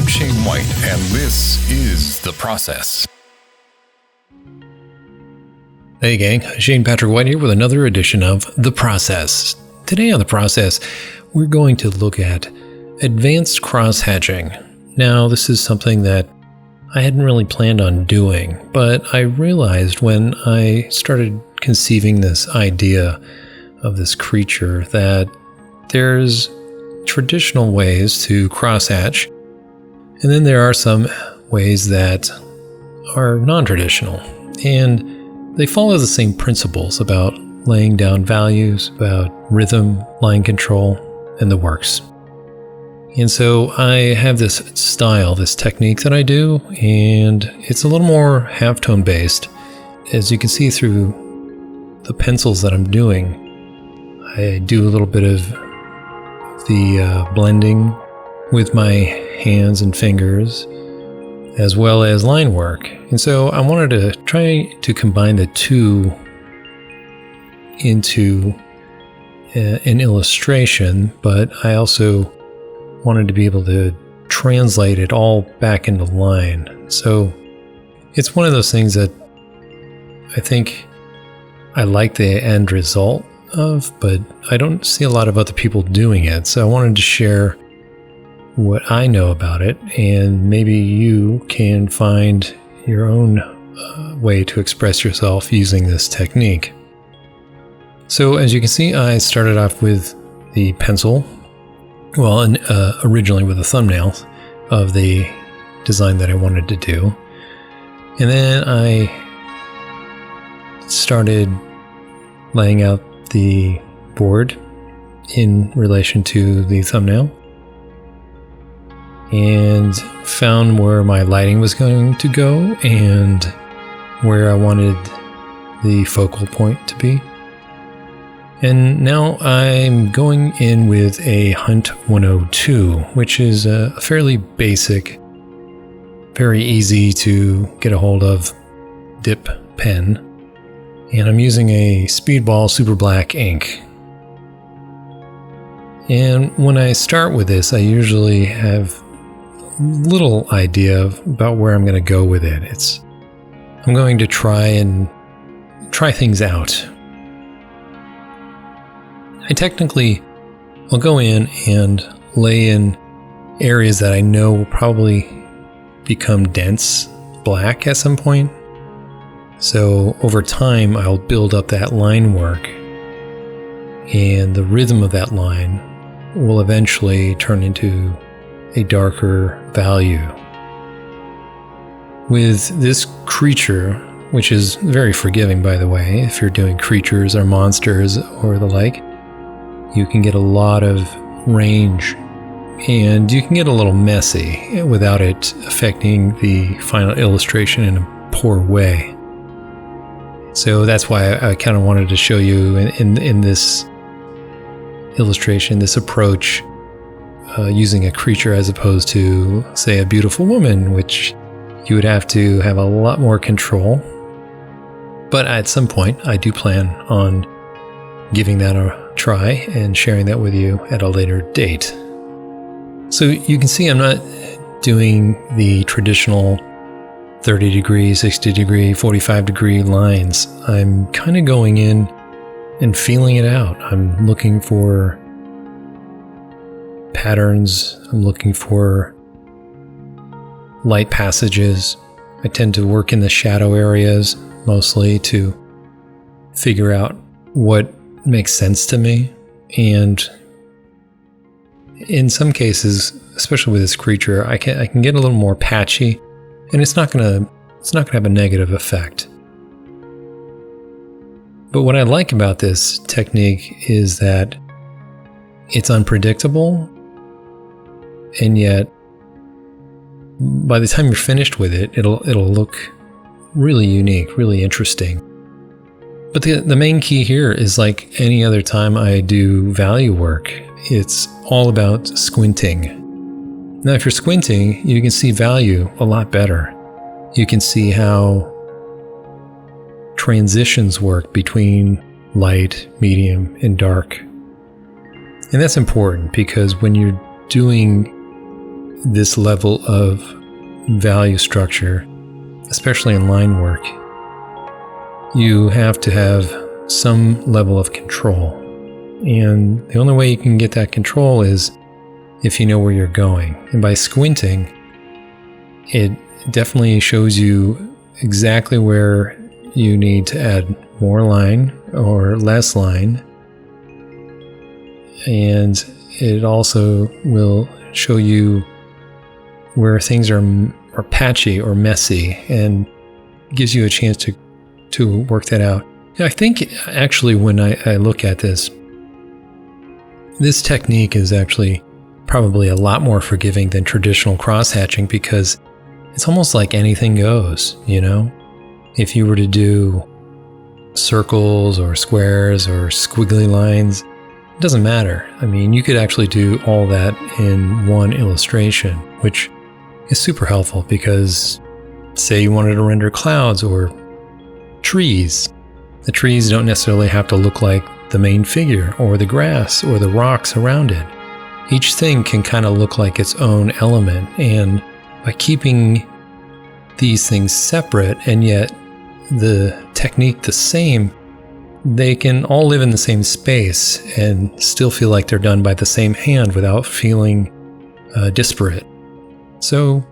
I'm Shane White, and this is The Process. Hey gang, Shane Patrick White here with another edition of The Process. Today on The Process, we're going to look at advanced cross-hatching. Now, this is something that I hadn't really planned on doing, but I realized when I started conceiving this idea of this creature that there's traditional ways to cross-hatch, and then there are some ways that are non-traditional, and they follow the same principles about laying down values, about rhythm, line control, and the works. And so I have this style, this technique that I do, and it's a little more halftone based. As you can see through the pencils that I'm doing, I do a little bit of the blending with my hands and fingers, as well as line work. And so I wanted to try to combine the two into an illustration, but I also wanted to be able to translate it all back into line. So it's one of those things that I think I like the end result of, but I don't see a lot of other people doing it. So I wanted to share what I know about it, and maybe you can find your own way to express yourself using this technique. So as you can see, I started off with the pencil, and originally with a thumbnail of the design that I wanted to do. And then I started laying out the board in relation to the thumbnail, and found where my lighting was going to go and where I wanted the focal point to be. And now I'm going in with a Hunt 102, which is a fairly basic, very easy to get a hold of dip pen. And I'm using a Speedball Superblack Ink. And when I start with this, I usually have little idea about where I'm going to go with it. I'm going to try things out. I'll go in and lay in areas that I know will probably become dense black at some point. So over time, I'll build up that line work, and the rhythm of that line will eventually turn into a darker value. With this creature, which is very forgiving, by the way, if you're doing creatures or monsters or the like, you can get a lot of range, and you can get a little messy without it affecting the final illustration in a poor way. So that's why I kind of wanted to show you in this illustration, this approach, using a creature as opposed to, say, a beautiful woman, which you would have to have a lot more control. But at some point, I do plan on giving that a try and sharing that with you at a later date. So you can see I'm not doing the traditional 30 degree, 60 degree, 45 degree lines. I'm kind of going in and feeling it out. I'm looking for patterns. I'm looking for light passages. I tend to work in the shadow areas mostly to figure out what makes sense to me. And in some cases, especially with this creature, I can get a little more patchy, and it's not gonna have a negative effect. But what I like about this technique is that it's unpredictable, and yet by the time you're finished with it, it'll look really unique, really interesting. But the main key here is, like any other time I do value work, it's all about squinting. Now, if you're squinting, you can see value a lot better. You can see how transitions work between light, medium, and dark. And that's important because when you're doing this level of value structure, especially in line work, you have to have some level of control. And the only way you can get that control is if you know where you're going. And by squinting, it definitely shows you exactly where you need to add more line or less line. And it also will show you where things are patchy or messy and gives you a chance to work that out. I think actually when I look at this technique is actually probably a lot more forgiving than traditional cross-hatching, because it's almost like anything goes, you know? If you were to do circles or squares or squiggly lines, it doesn't matter. I mean, you could actually do all that in one illustration, which is super helpful because say you wanted to render clouds or trees. The trees don't necessarily have to look like the main figure or the grass or the rocks around it. Each thing can kind of look like its own element, and by keeping these things separate and yet the technique the same, they can all live in the same space and still feel like they're done by the same hand without feeling disparate. So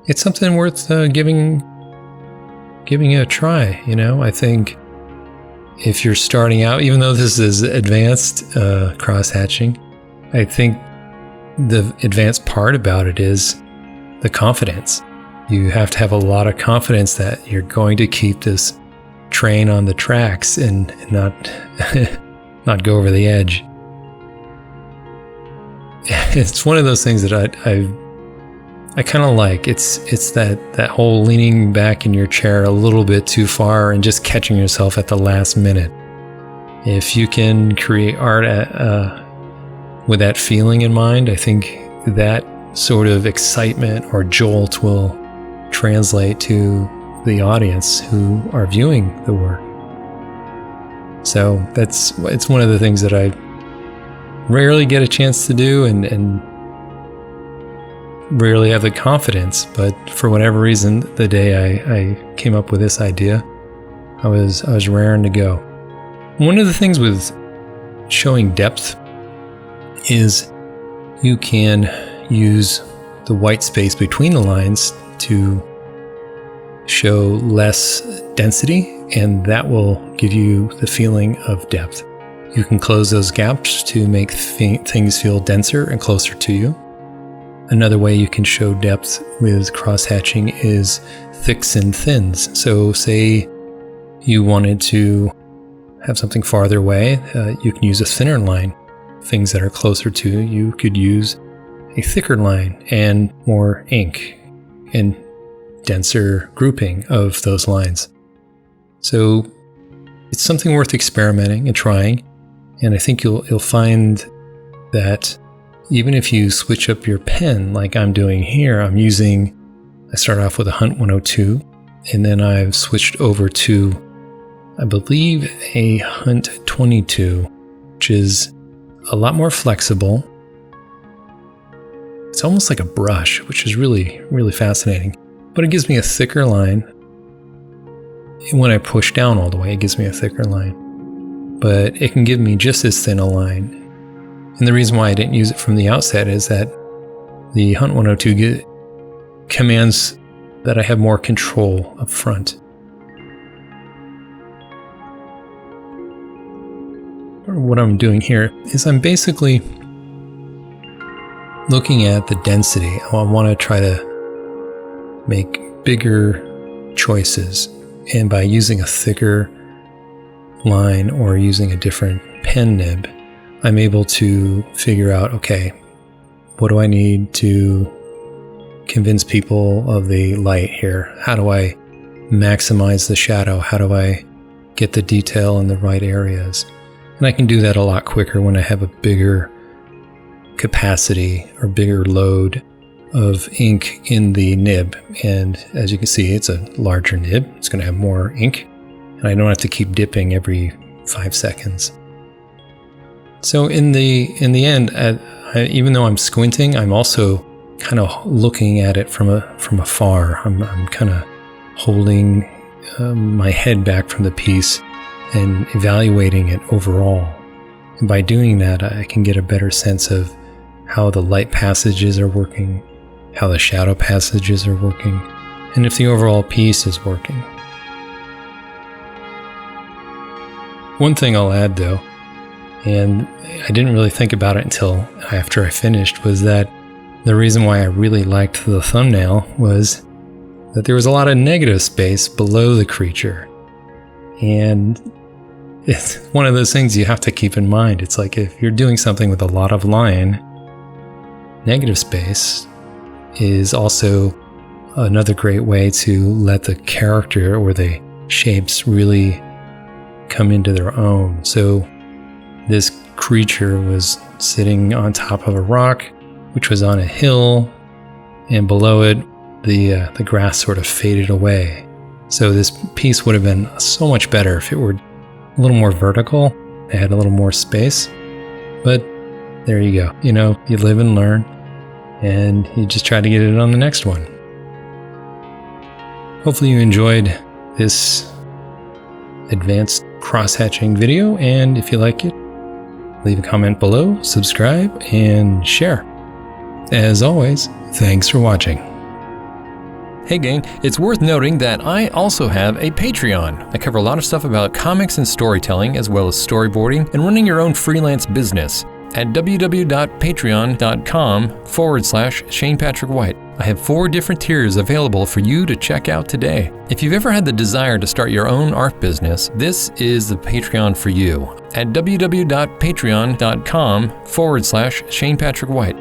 it's something worth giving it a try. You know, I think if you're starting out, even though this is advanced cross-hatching, I think the advanced part about it is the confidence. You have to have a lot of confidence that you're going to keep this train on the tracks and not not go over the edge. It's one of those things that I kind of like. It's that whole leaning back in your chair a little bit too far and just catching yourself at the last minute. If you can create art with that feeling in mind, I think that sort of excitement or jolt will translate to the audience who are viewing the work. So it's one of the things that I rarely get a chance to do and rarely have the confidence, but for whatever reason, the day I came up with this idea, I was raring to go. One of the things with showing depth is you can use the white space between the lines to show less density, and that will give you the feeling of depth. You can close those gaps to make things feel denser and closer to you. Another way you can show depth with cross-hatching is thicks and thins. So say you wanted to have something farther away, you can use a thinner line. Things that are closer to you could use a thicker line and more ink and denser grouping of those lines. So it's something worth experimenting and trying. And I think you'll find that even if you switch up your pen like I'm doing here, I started off with a Hunt 102, and then I've switched over to, I believe, a Hunt 22, which is a lot more flexible. It's almost like a brush, which is really, really fascinating. But it gives me a thicker line. And when I push down all the way, it gives me a thicker line. But it can give me just as thin a line. And the reason why I didn't use it from the outset is that the Hunt 102 commands that I have more control up front. What I'm doing here is I'm basically looking at the density. I want to try to make bigger choices. And by using a thicker line or using a different pen nib, I'm able to figure out, okay, what do I need to convince people of the light here? How do I maximize the shadow? How do I get the detail in the right areas? And I can do that a lot quicker when I have a bigger capacity or bigger load of ink in the nib. And as you can see, it's a larger nib. It's going to have more ink, and I don't have to keep dipping every 5 seconds. So in the end, even though I'm squinting, I'm also kind of looking at it from afar. I'm kind of holding my head back from the piece and evaluating it overall. And by doing that, I can get a better sense of how the light passages are working, how the shadow passages are working, and if the overall piece is working. One thing I'll add though, and I didn't really think about it until after I finished, was that the reason why I really liked the thumbnail was that there was a lot of negative space below the creature. And it's one of those things you have to keep in mind. It's like if you're doing something with a lot of line, negative space is also another great way to let the character or the shapes really come into their own. So this creature was sitting on top of a rock, which was on a hill, and below it, the grass sort of faded away. So this piece would have been so much better if it were a little more vertical, it had a little more space. But there you go. You know, you live and learn, and you just try to get it on the next one. Hopefully you enjoyed this advanced cross-hatching video, and if you like it, leave a comment below, subscribe, and share. As always, thanks for watching. Hey gang, it's worth noting that I also have a Patreon. I cover a lot of stuff about comics and storytelling, as well as storyboarding and running your own freelance business at www.patreon.com/Shane Patrick White. I have 4 different tiers available for you to check out today. If you've ever had the desire to start your own art business, this is the Patreon for you at www.patreon.com/Shane Patrick White.